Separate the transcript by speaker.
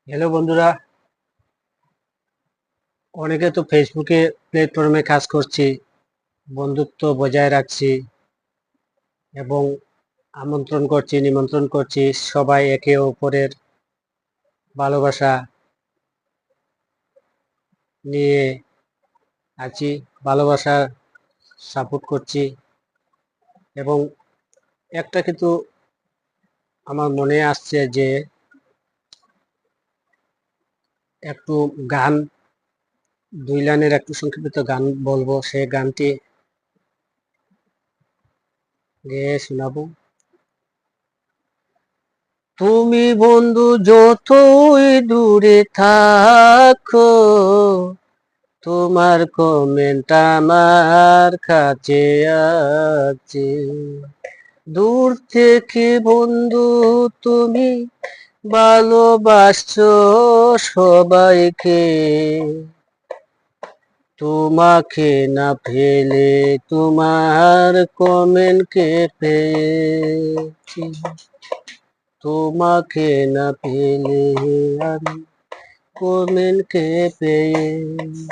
Speaker 1: Hello বন্ধুরা, অনেকে তো ফেসবুকে প্ল্যাটফর্মে কাজ করছি, বন্ধুত্ব বজায় রাখছি এবং আমন্ত্রণ করছি, নিমন্ত্রণ করছি, সবাই একে অপরের ভালোবাসা নিয়ে আছি, ভালোবাসা সাপোর্ট করছি। এবং একটা কিন্তু আমার মনে আসছে যে একটু গান, 2 লাইনের একটু সংক্ষিপ্ত গান বলবো, সেই গানটি গেয়ে শোনাবো। তুমি বন্ধু যতই দূরে থাকো, তোমার কমেন্ট আমার কাছে আছে। দূর থেকে বন্ধু তুমি ভালোবাসছো সবাইকে, তোমাকে না ফেলে তোমার কমেন্টকে পেয়েছি, তোমাকে না পেলে আমি কমেন্টকে পেয়েছি।